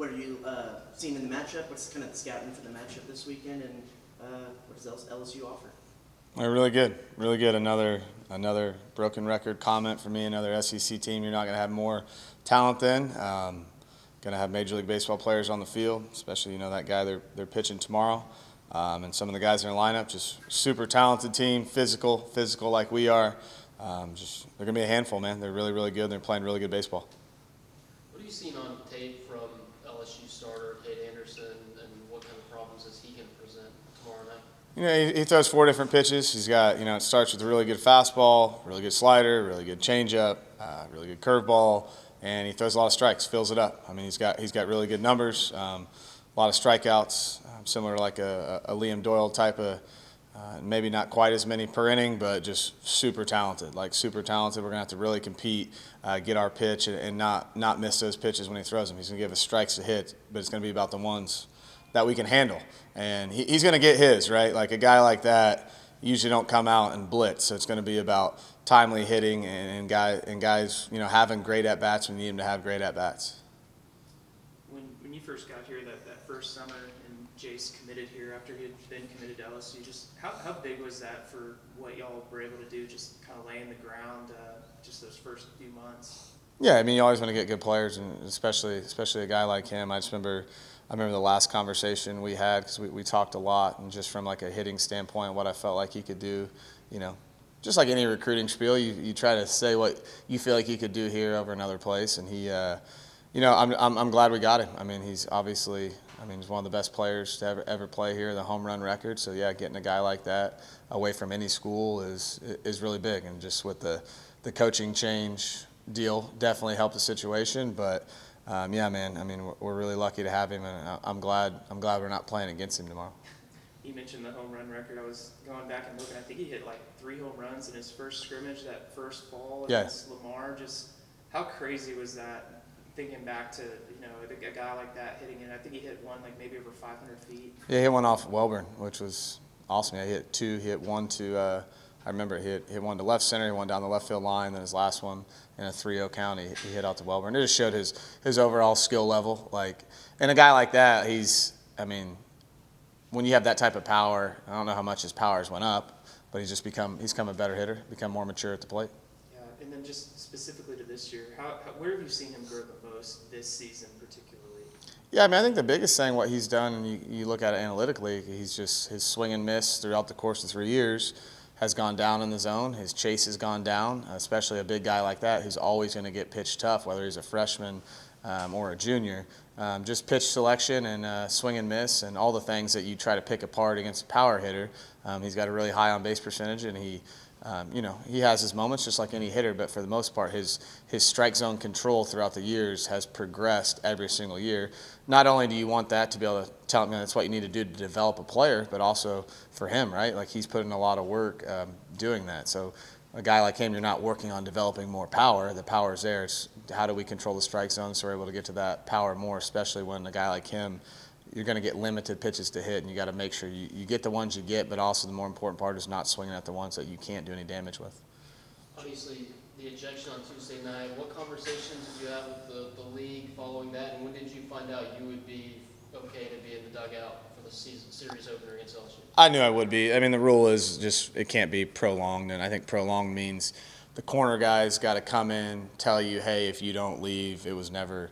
what are you seeing in the matchup? What's kind of the scouting for the matchup this weekend, and what does LSU offer? Really good, really good. Another broken record comment for me. Another SEC team you're not going to have more talent than. Going to have Major League Baseball players on the field, especially that guy they're pitching tomorrow, and some of the guys in their lineup. Just super talented team, physical like we are. They're going to be a handful, man. They're really, really good. They're playing really good baseball. What have you seen on tape from LSU starter Tate Anderson, and what kind of problems is he going to present tomorrow night? He throws 4 different pitches. He's got, it starts with a really good fastball, really good slider, really good changeup, really good curveball, and he throws a lot of strikes, fills it up. I mean, he's got really good numbers, a lot of strikeouts, similar to like a Liam Doyle type of, maybe not quite as many per inning, but just super talented, super talented. We're going to have to really compete, get our pitch, and not miss those pitches when he throws them. He's going to give us strikes to hit, but it's going to be about the ones that we can handle. And he's going to get his, right? Like a guy like that usually don't come out and blitz. So it's going to be about timely hitting and guys having great at-bats when you need them to have great at-bats. When you first got here that first summer and Jace committed here after he had been committed to LSU, just how big was that for what y'all were able to do, just kind of laying the ground just those first few months? Yeah, I mean, you always want to get good players, and especially a guy like him. I remember the last conversation we had, because we talked a lot, and just from like a hitting standpoint, what I felt like he could do, just like any recruiting spiel, you try to say what you feel like he could do here over another place, and he, I'm glad we got him. I mean, he's obviously, he's one of the best players to ever play here, the home run record. So yeah, getting a guy like that away from any school is really big, and just with the coaching change deal definitely helped the situation, but. Yeah, man. I mean, we're really lucky to have him, and I'm glad we're not playing against him tomorrow. You mentioned the home run record. I was going back and looking. I think he hit like 3 home runs in his first scrimmage, that first fall against Lamar. Just how crazy was that? Thinking back to a guy like that hitting it. I think he hit one like maybe over 500 feet. Yeah, he hit one off Welborn, which was awesome. Yeah, he hit 2. He hit one to. I remember he hit one to left center, he went down the left field line, then his last one in a 3-0 count, he hit out to Welborn. It just showed his overall skill level. And a guy like that, when you have that type of power, I don't know how much his powers went up, but he's become a better hitter, become more mature at the plate. Yeah, and then just specifically to this year, where have you seen him grow the most this season particularly? Yeah, I think the biggest thing, what he's done, and you look at it analytically, his swing and miss throughout the course of 3 years has gone down in the zone. His chase has gone down, especially a big guy like that who's always going to get pitched tough, whether he's a freshman or a junior. Just pitch selection and swing and miss and all the things that you try to pick apart against a power hitter. He's got a really high on-base percentage, and he has his moments just like any hitter, but for the most part, his strike zone control throughout the years has progressed every single year. Not only do you want that to be able to tell him that's what you need to do to develop a player, but also for him, right? Like he's put in a lot of work doing that. So a guy like him, you're not working on developing more power. The power is there. It's how do we control the strike zone so we're able to get to that power more, especially when a guy like him, you're going to get limited pitches to hit, and you got to make sure you get the ones you get, but also the more important part is not swinging at the ones that you can't do any damage with. Obviously, the ejection on Tuesday night, what conversations did you have with the league following that, and when did you find out you would be okay to be in the dugout for the series opener against LSU? I knew I would be. The rule is just it can't be prolonged, and I think prolonged means the corner guy's got to come in, tell you, hey, if you don't leave, it was never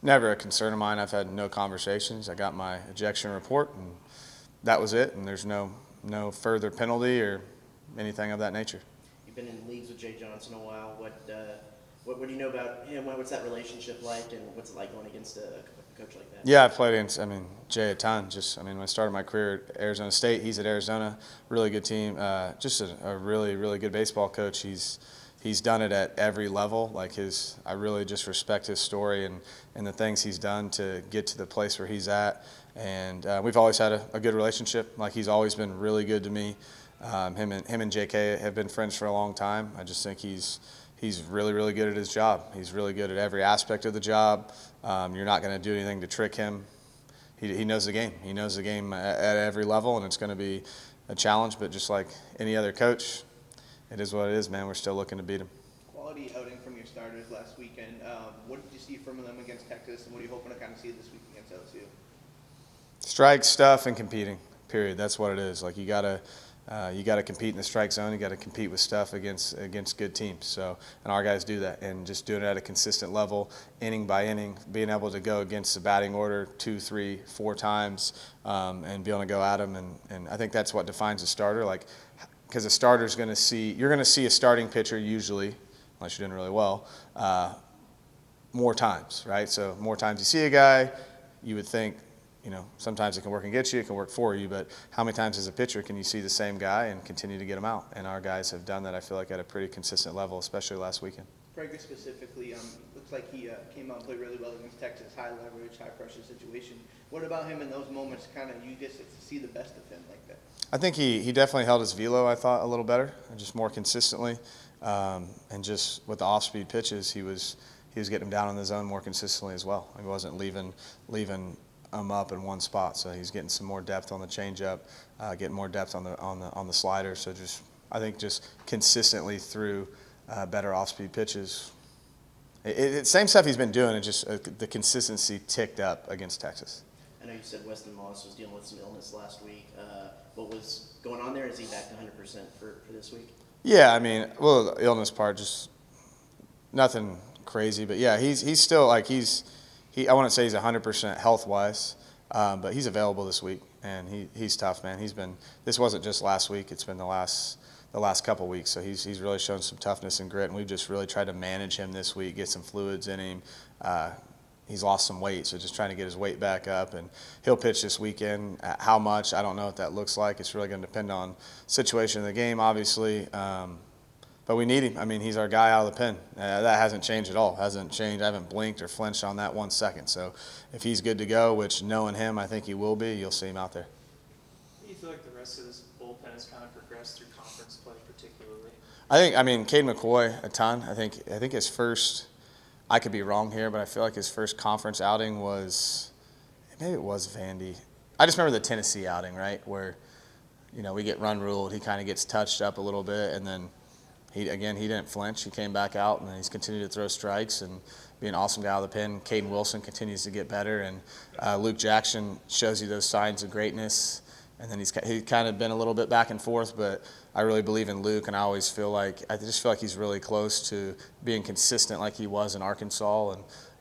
a concern of mine. I've had no conversations. I got my ejection report, and that was it, and there's no further penalty or anything of that nature. You've been in leagues with Jay Johnson a while. What do you know about him? What's that relationship like, and what's it like going against a coach like that? Yeah, I played against, Jay a ton. When I started my career at Arizona State, he's at Arizona, really good team. Just a really, really good baseball coach. He's done it at every level. I really just respect his story and the things he's done to get to the place where he's at. And we've always had a good relationship. He's always been really good to me. Him and JK have been friends for a long time. I just think he's really, really good at his job. He's really good at every aspect of the job. You're not going to do anything to trick him. He knows the game. He knows the game at every level, and it's going to be a challenge. But just like any other coach, it is what it is, man. We're still looking to beat him. Quality outing from your starters last weekend. What did you see from them against Texas, and what are you hoping to kind of see this week against against LSU? Strike, stuff, and competing. Period. That's what it is. Like you gotta compete in the strike zone. You gotta compete with stuff against good teams. So, and our guys do that, and just doing it at a consistent level, inning by inning, being able to go against the batting order 2, 3, 4 times, and be able to go at them. And I think that's what defines a starter. Like, because a starter's you're gonna see a starting pitcher usually, unless you're doing really well, more times, right? So more times you see a guy, you would think, sometimes it can work against you, it can work for you, but how many times as a pitcher can you see the same guy and continue to get him out? And our guys have done that, I feel like, at a pretty consistent level, especially last weekend. Prager specifically, looks like he came out and played really well against Texas, high leverage, high pressure situation. What about him in those moments, kind of, you get to see the best of him like that? I think he definitely held his velo, I thought, a little better, and just more consistently. And just with the off-speed pitches, he was getting him down in the zone more consistently as well. He wasn't leaving him up in one spot, so he's getting some more depth on the changeup, getting more depth on the slider. So I think just consistently through better off-speed pitches. Same stuff he's been doing, and just the consistency ticked up against Texas. I know you said Weston Moss was dealing with some illness last week. What was going on there? Is he back to 100% for this week? Yeah, I mean, well, the illness part, just nothing crazy, but yeah, he's still like I wouldn't say he's 100% health-wise, but he's available this week, and he's tough, man. This wasn't just last week; it's been the last couple weeks. So he's really shown some toughness and grit, and we've just really tried to manage him this week, get some fluids in him. He's lost some weight, so just trying to get his weight back up, and he'll pitch this weekend. How much, I don't know what that looks like. It's really going to depend on situation of the game, obviously. But we need him. I mean, he's our guy out of the pen. That hasn't changed at all. Hasn't changed. I haven't blinked or flinched on that 1 second. So if he's good to go, which knowing him, I think he will be, you'll see him out there. Do you feel like the rest of this bullpen has kind of progressed through conference play particularly? I mean, Cade McCoy, a ton. I think his first, I could be wrong here, but I feel like his first conference outing was, maybe it was Vandy. I just remember the Tennessee outing, right, where, we get run ruled. He kind of gets touched up a little bit, and then he didn't flinch. He came back out, and he's continued to throw strikes and be an awesome guy out of the pen. Caden Wilson continues to get better, and Luke Jackson shows you those signs of greatness. And then he's kind of been a little bit back and forth, but I really believe in Luke, and I just feel like he's really close to being consistent like he was in Arkansas.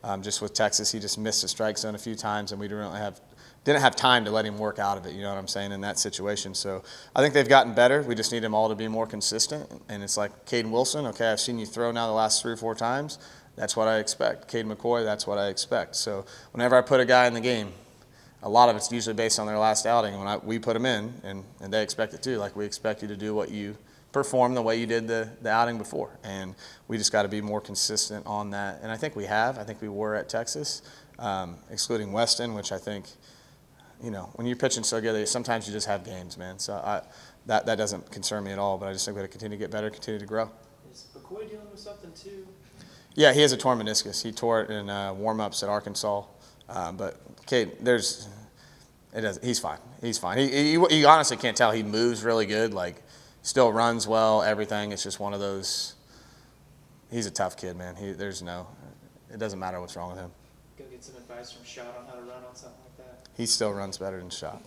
And just with Texas, he just missed the strike zone a few times, and we didn't have time to let him work out of it, you know what I'm saying, in that situation. So I think they've gotten better. We just need them all to be more consistent. And it's like Caden Wilson, okay, I've seen you throw now the last 3 or 4 times. That's what I expect. Caden McCoy, that's what I expect. So whenever I put a guy in the game, a lot of it's usually based on their last outing. When we put them in, and they expect it too. Like, we expect you to do what you perform the way you did the outing before. And we just got to be more consistent on that. And I think we have. I think we were at Texas, excluding Weston, which I think, when you're pitching so good, sometimes you just have games, man. So that doesn't concern me at all, but I just think we got to continue to get better, continue to grow. Is McCoy dealing with something too? Yeah, he has a torn meniscus. He tore it in warm-ups at Arkansas. But Cade, he's fine. He's fine. He honestly can't tell. He moves really good, like still runs well, everything. It's just one of those. He's a tough kid, man. It doesn't matter what's wrong with him. Go get some advice from Shot on how to run on something like that. He still runs better than Shot.